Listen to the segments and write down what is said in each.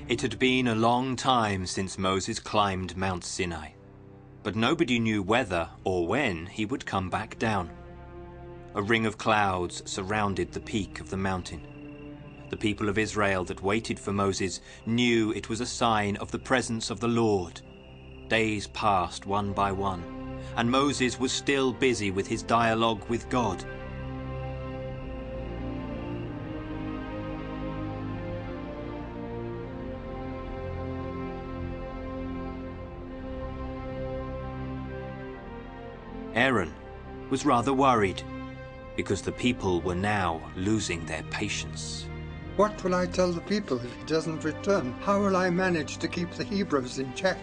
It had been a long time since Moses climbed Mount Sinai, but nobody knew whether or when he would come back down. A ring of clouds surrounded the peak of the mountain. The people of Israel that waited for Moses knew it was a sign of the presence of the Lord. Days passed one by one, and Moses was still busy with his dialogue with God. Aaron was rather worried, because the people were now losing their patience. What will I tell the people if he doesn't return? How will I manage to keep the Hebrews in check?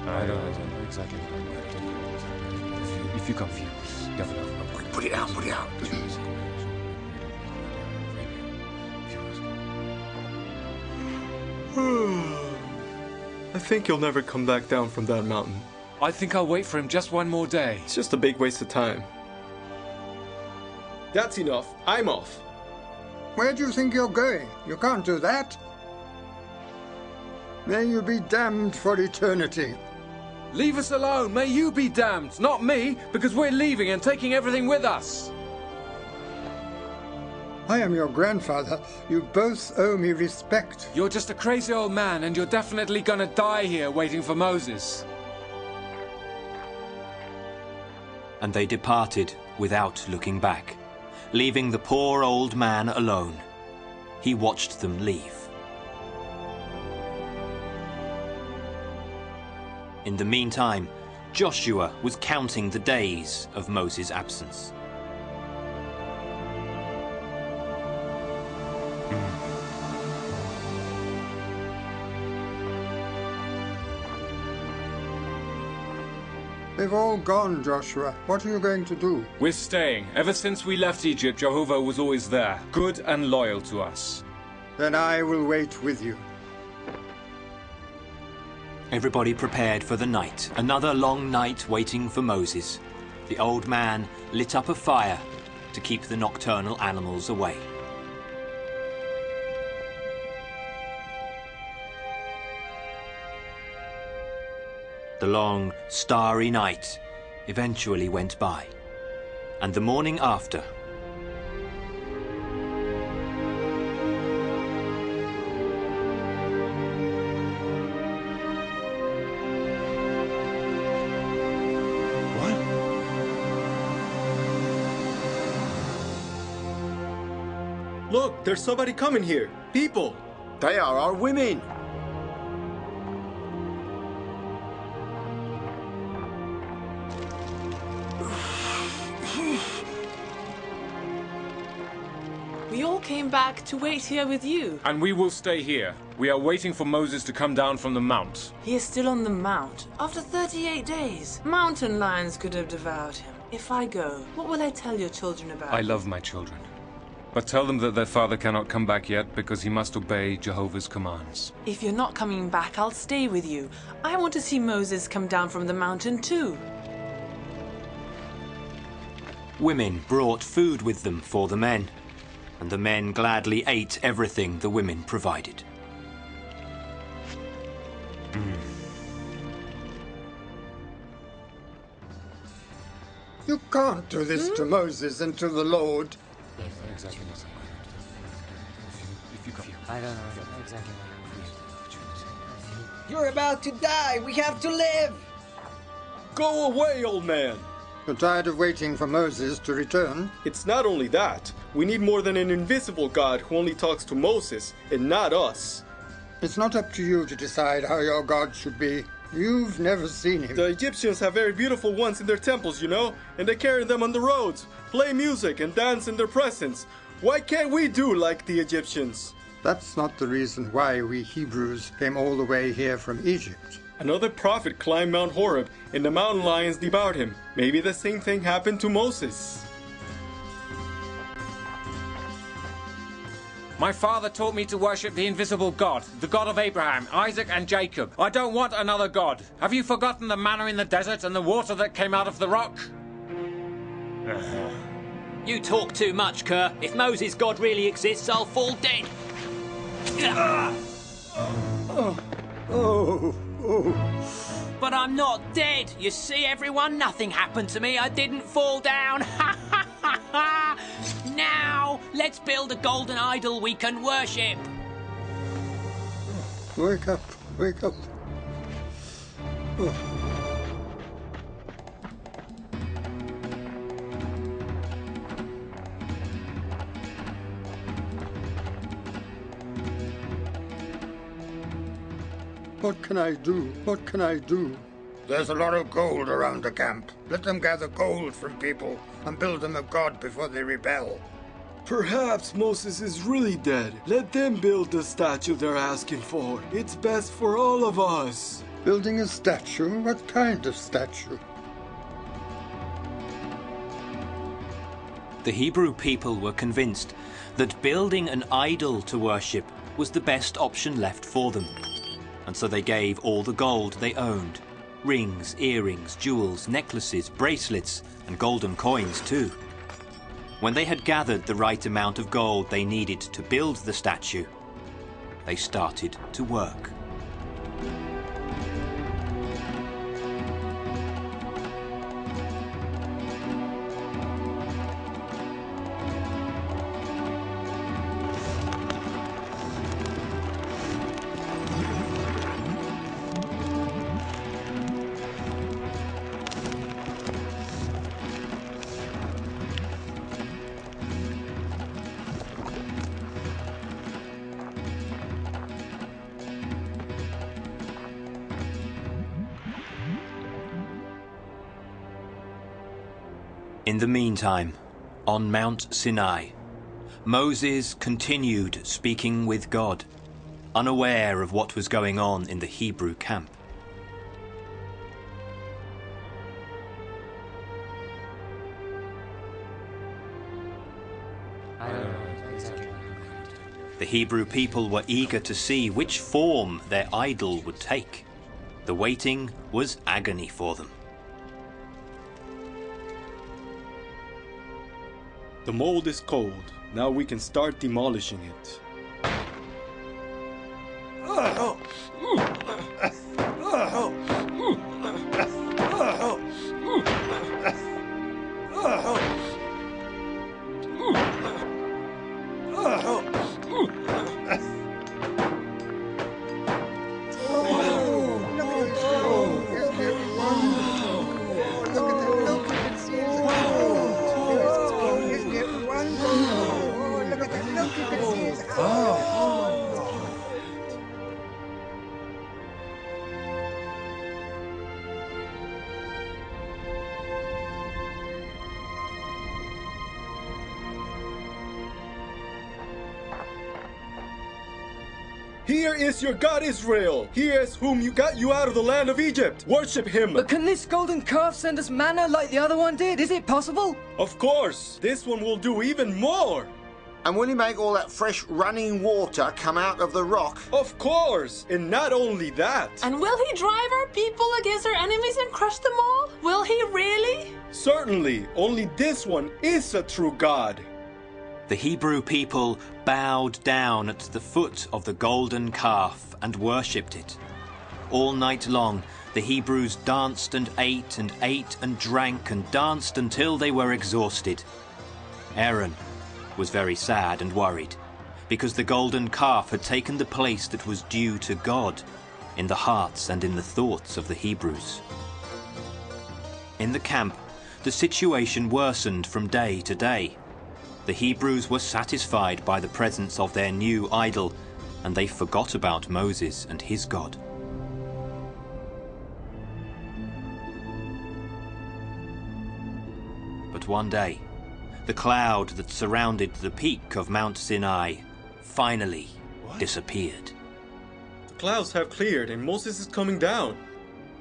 I don't know exactly what I'm going to do. If you confuse, definitely. Put it out, put it out. I think he'll never come back down from that mountain. I think I'll wait for him just one more day. It's just a big waste of time. That's enough. I'm off. Where do you think you're going? You can't do that. May you be damned for eternity. Leave us alone. May you be damned, not me, because we're leaving and taking everything with us. I am your grandfather. You both owe me respect. You're just a crazy old man, and you're definitely gonna die here waiting for Moses. And they departed without looking back, leaving the poor old man alone. He watched them leave. In the meantime, Joshua was counting the days of Moses' absence. They've all gone, Joshua. What are you going to do? We're staying. Ever since we left Egypt, Jehovah was always there, good and loyal to us. Then I will wait with you. Everybody prepared for the night, another long night waiting for Moses. The old man lit up a fire to keep the nocturnal animals away. The long, starry night eventually went by, and the morning after, Look, there's somebody coming here. People. They are our women. We all came back to wait here with you. And we will stay here. We are waiting for Moses to come down from the mount. He is still on the mount. After 38 days, mountain lions could have devoured him. If I go, what will I tell your children about? I love my children. But tell them that their father cannot come back yet because he must obey Jehovah's commands. If you're not coming back, I'll stay with you. I want to see Moses come down from the mountain too. women brought food with them for the men, and the men gladly ate everything the women provided. You can't do this to Moses and to the Lord. Exactly what I'm going to do. If you come. I don't know exactly what You're about to die. We have to live. Go away, old man! You're tired of waiting for Moses to return? It's not only that. We need more than an invisible God who only talks to Moses, and not us. It's not up to you to decide how your God should be. You've never seen him. The Egyptians have very beautiful ones in their temples, you know, and they carry them on the roads, play music and dance in their presence. Why can't we do like the Egyptians? That's not the reason why we Hebrews came all the way here from Egypt. Another prophet climbed Mount Horeb, and the mountain lions devoured him. Maybe the same thing happened to Moses. My father taught me to worship the invisible God, the God of Abraham, Isaac and Jacob. I don't want another God. Have you forgotten the manna in the desert and the water that came out of the rock? You talk too much, Kerr. If Moses' God really exists, I'll fall dead. But I'm not dead. You see, everyone, nothing happened to me. I didn't fall down. Ha ha ha ha! Now, let's build a golden idol we can worship. Wake up, wake up. Oh. What can I do? What can I do? There's a lot of gold around the camp. Let them gather gold from people and build them a god before they rebel. Perhaps Moses is really dead. Let them build the statue they're asking for. It's best for all of us. Building a statue? What kind of statue? The Hebrew people were convinced that building an idol to worship was the best option left for them. And so they gave all the gold they owned. Rings, earrings, jewels, necklaces, bracelets, and golden coins too. When they had gathered the right amount of gold they needed to build the statue, they started to work. In the meantime, on Mount Sinai, Moses continued speaking with God, unaware of what was going on in the Hebrew camp. The Hebrew people were eager to see which form their idol would take. The waiting was agony for them. The mold is cold. Now we can start demolishing it. Here is your God Israel. He is whom got you out of the land of Egypt. Worship him. But can this golden calf send us manna like the other one did? Is it possible? Of course. This one will do even more. And will he make all that fresh running water come out of the rock? Of course. And not only that. And will he drive our people against our enemies and crush them all? Will he really? Certainly. Only this one is a true God. The Hebrew people bowed down at the foot of the golden calf and worshipped it. All night long, the Hebrews danced and ate and drank and danced until they were exhausted. Aaron was very sad and worried, because the golden calf had taken the place that was due to God in the hearts and in the thoughts of the Hebrews. In the camp, the situation worsened from day to day. The Hebrews were satisfied by the presence of their new idol, and they forgot about Moses and his God. But one day, the cloud that surrounded the peak of Mount Sinai finally disappeared. The clouds have cleared and Moses is coming down.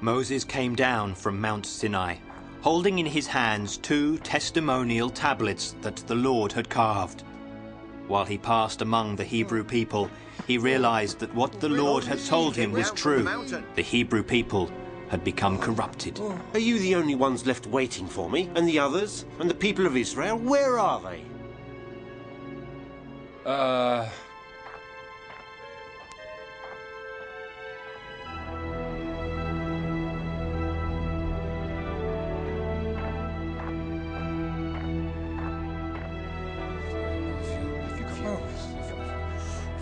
Moses came down from Mount Sinai, holding in his hands 2 testimonial tablets that the Lord had carved. While he passed among the Hebrew people, he realized that what the Lord had told him was true. The Hebrew people had become corrupted. Are you the only ones left waiting for me? And the others? And the people of Israel? Where are they?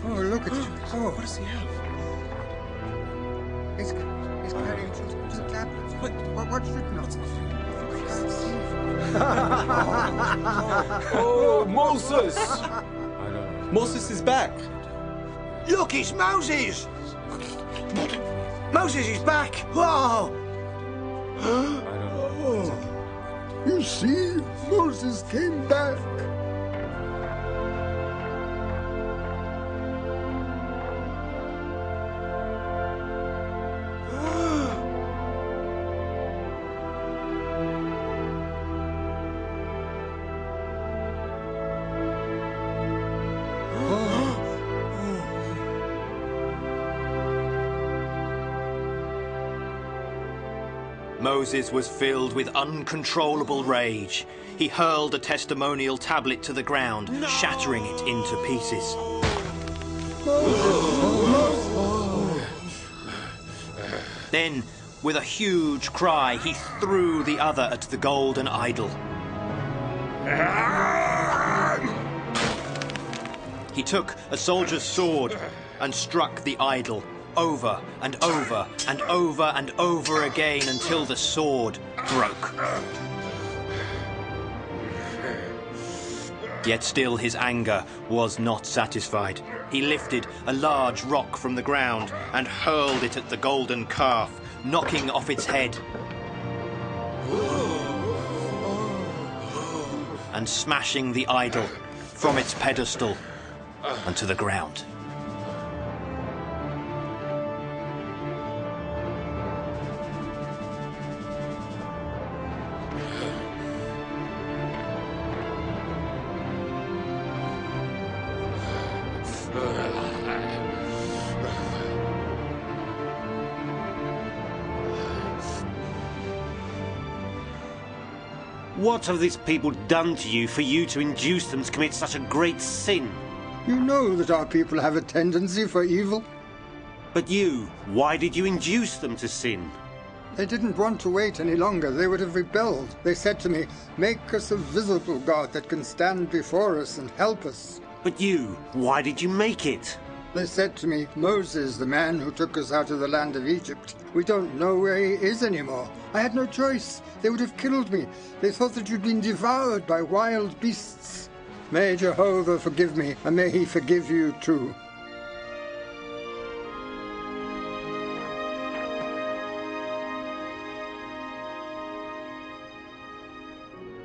Oh, look at him. Oh, what does he have? He's carrying two tablets. What's written on them? Oh, Moses! Moses is back. Look, it's Moses! Moses is back! Whoa! You see, Moses came back. Moses was filled with uncontrollable rage. He hurled a testimonial tablet to the ground, shattering it into pieces. Then, with a huge cry, he threw the other at the golden idol. He took a soldier's sword and struck the idol over and over and over and over again until the sword broke. Yet still his anger was not satisfied. He lifted a large rock from the ground and hurled it at the golden calf, knocking off its head and smashing the idol from its pedestal onto the ground. What have these people done to you for you to induce them to commit such a great sin? You know that our people have a tendency for evil. But you, why did you induce them to sin? They didn't want to wait any longer. They would have rebelled. They said to me, "Make us a visible God that can stand before us and help us." But you, why did you make it? They said to me, "Moses, the man who took us out of the land of Egypt, we don't know where he is anymore." I had no choice. They would have killed me. They thought that you'd been devoured by wild beasts. May Jehovah forgive me, and may he forgive you too.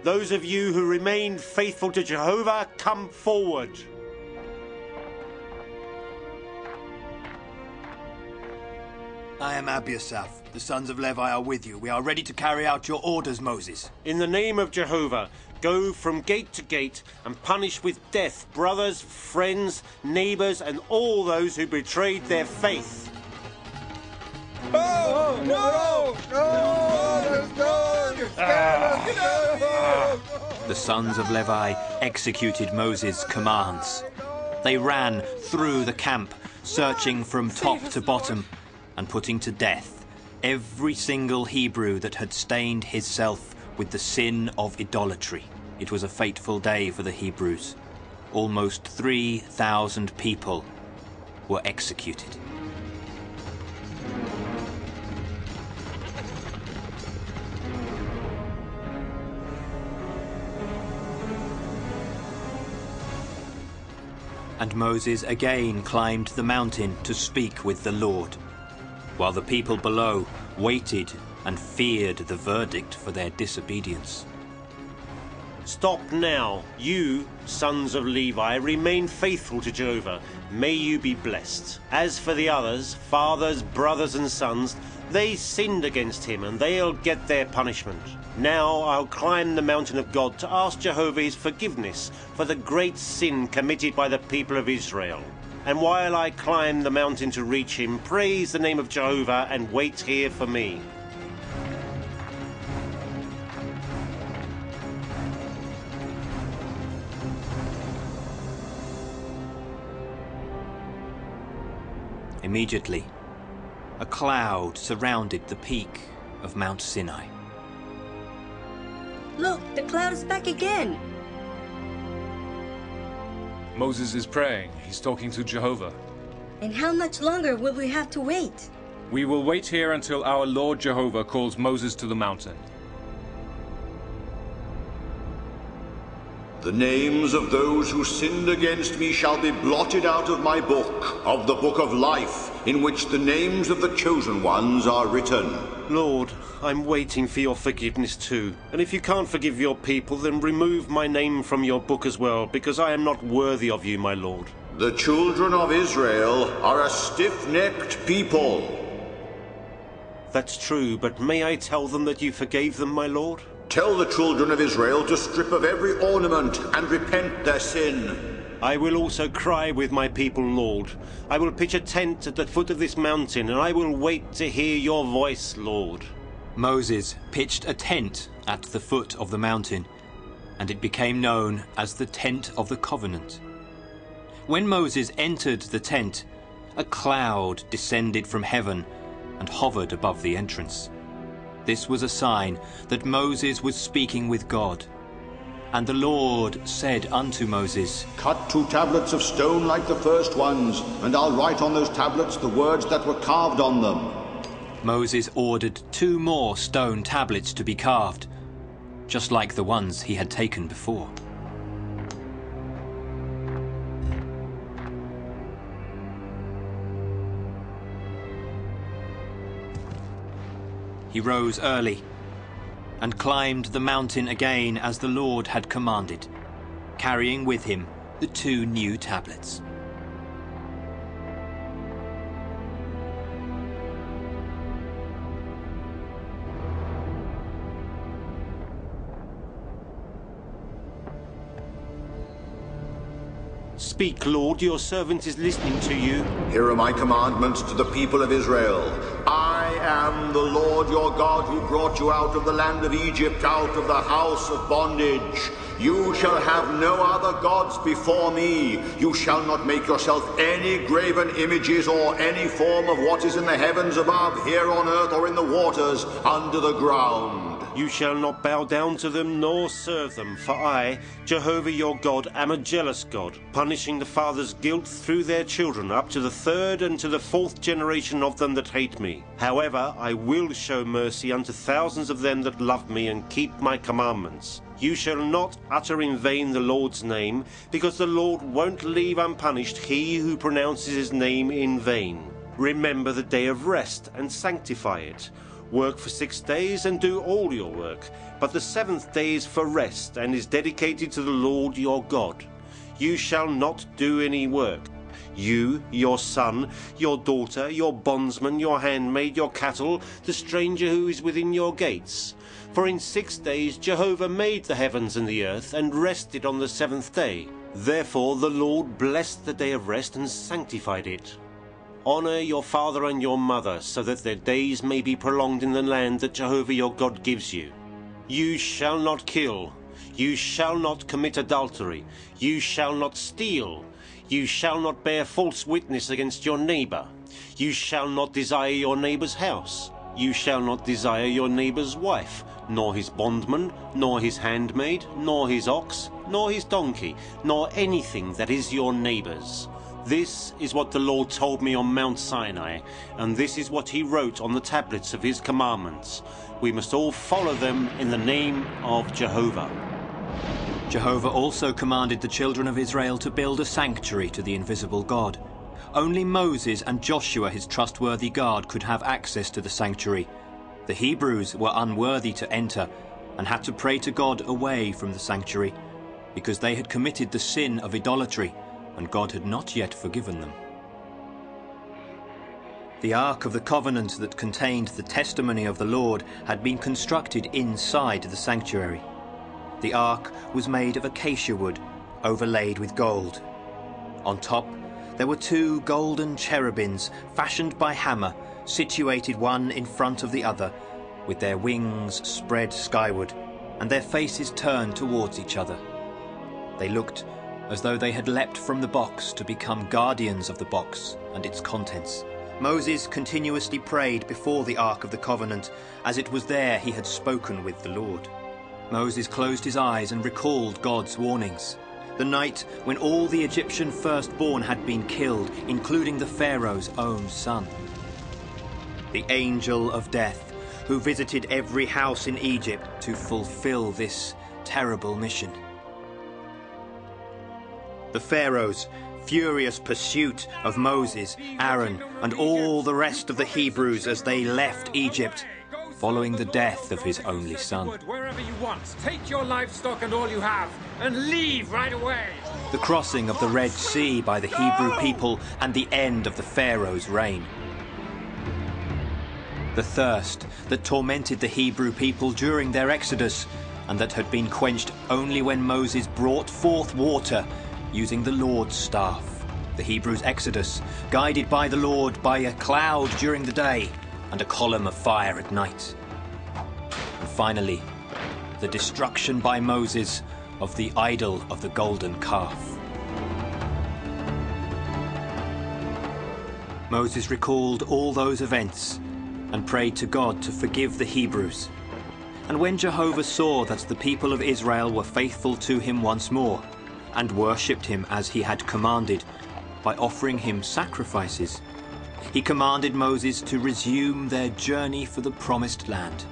Those of you who remain faithful to Jehovah, come forward. I am Abiasaph. The sons of Levi are with you. We are ready to carry out your orders, Moses. In the name of Jehovah, go from gate to gate and punish with death brothers, friends, neighbors, and all those who betrayed their faith. Oh, no! The sons of Levi executed Moses' commands. They ran through the camp, searching from top to bottom, and putting to death every single Hebrew that had stained himself with the sin of idolatry. It was a fateful day for the Hebrews. Almost 3,000 people were executed. And Moses again climbed the mountain to speak with the Lord, while the people below waited and feared the verdict for their disobedience. Stop now. You, sons of Levi, remain faithful to Jehovah. May you be blessed. As for the others, fathers, brothers and sons, They sinned against him, and they'll get their punishment. Now I'll climb the mountain of God to ask Jehovah his forgiveness for the great sin committed by the people of Israel. And while I climb the mountain to reach him, praise the name of Jehovah and wait here for me. Immediately, a cloud surrounded the peak of Mount Sinai. Look, the cloud is back again. Moses is praying. He's talking to Jehovah. And how much longer will we have to wait? We will wait here until our Lord Jehovah calls Moses to the mountain. The names of those who sinned against me shall be blotted out of my book, of the book of life, in which the names of the chosen ones are written. Lord, I'm waiting for your forgiveness too. And if you can't forgive your people, then remove my name from your book as well, because I am not worthy of you, my Lord. The children of Israel are a stiff-necked people. That's true, but may I tell them that you forgave them, my Lord? Tell the children of Israel to strip of every ornament and repent their sin. I will also cry with my people, Lord. I will pitch a tent at the foot of this mountain, and I will wait to hear your voice, Lord. Moses pitched a tent at the foot of the mountain, and it became known as the Tent of the Covenant. When Moses entered the tent, a cloud descended from heaven and hovered above the entrance. This was a sign that Moses was speaking with God. And the Lord said unto Moses, Cut 2 tablets of stone like the first ones, and I'll write on those tablets the words that were carved on them. Moses ordered 2 more stone tablets to be carved, just like the ones he had taken before. He rose early and climbed the mountain again as the Lord had commanded, carrying with him the 2 new tablets. Speak, Lord, your servant is listening to you. Here are my commandments to the people of Israel. I am the Lord your God who brought you out of the land of Egypt, out of the house of bondage. You shall have no other gods before me. You shall not make yourself any graven images or any form of what is in the heavens above, here on earth, or in the waters under the ground. You shall not bow down to them nor serve them, for I, Jehovah your God, am a jealous God, punishing the fathers' guilt through their children, up to the 3rd and to the 4th generation of them that hate me. However, I will show mercy unto thousands of them that love me and keep my commandments. You shall not utter in vain the Lord's name, because the Lord won't leave unpunished he who pronounces his name in vain. Remember the day of rest and sanctify it. Work for 6 days and do all your work, but the 7th day is for rest and is dedicated to the Lord your God. You shall not do any work. You, your son, your daughter, your bondsman, your handmaid, your cattle, the stranger who is within your gates. For in 6 days Jehovah made the heavens and the earth, and rested on the 7th day. Therefore the Lord blessed the day of rest and sanctified it. Honor your father and your mother, so that their days may be prolonged in the land that Jehovah your God gives you. You shall not kill. You shall not commit adultery. You shall not steal. You shall not bear false witness against your neighbor. You shall not desire your neighbor's house. You shall not desire your neighbor's wife, nor his bondman, nor his handmaid, nor his ox, nor his donkey, nor anything that is your neighbor's. This is what the Lord told me on Mount Sinai, and this is what he wrote on the tablets of his commandments. We must all follow them in the name of Jehovah. Jehovah also commanded the children of Israel to build a sanctuary to the invisible God. Only Moses and Joshua, his trustworthy guard, could have access to the sanctuary. The Hebrews were unworthy to enter and had to pray to God away from the sanctuary, because they had committed the sin of idolatry, and God had not yet forgiven them. The Ark of the Covenant that contained the testimony of the Lord had been constructed inside the sanctuary. The Ark was made of acacia wood, overlaid with gold. On top, there were 2 golden cherubims fashioned by hammer, situated one in front of the other, with their wings spread skyward and their faces turned towards each other. They looked as though they had leapt from the box to become guardians of the box and its contents. Moses continuously prayed before the Ark of the Covenant, as it was there he had spoken with the Lord. Moses closed his eyes and recalled God's warnings. The night when all the Egyptian firstborn had been killed, including the Pharaoh's own son. The angel of death, who visited every house in Egypt to fulfill this terrible mission. The Pharaoh's furious pursuit of Moses, Aaron, and all the rest of the Hebrews as they left Egypt, following the death of his only son. Wherever you want, take your livestock and all you have, and leave right away. The crossing of the Red Sea by the Hebrew people and the end of the Pharaoh's reign. The thirst that tormented the Hebrew people during their exodus, and that had been quenched only when Moses brought forth water using the Lord's staff. The Hebrews' exodus, guided by the Lord by a cloud during the day and a column of fire at night. And finally, the destruction by Moses of the idol of the golden calf. Moses recalled all those events and prayed to God to forgive the Hebrews. And when Jehovah saw that the people of Israel were faithful to him once more, and worshipped him as he had commanded, by offering him sacrifices, he commanded Moses to resume their journey for the promised land.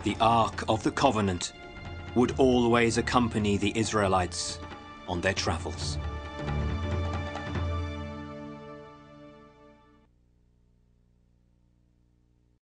The Ark of the Covenant would always accompany the Israelites on their travels.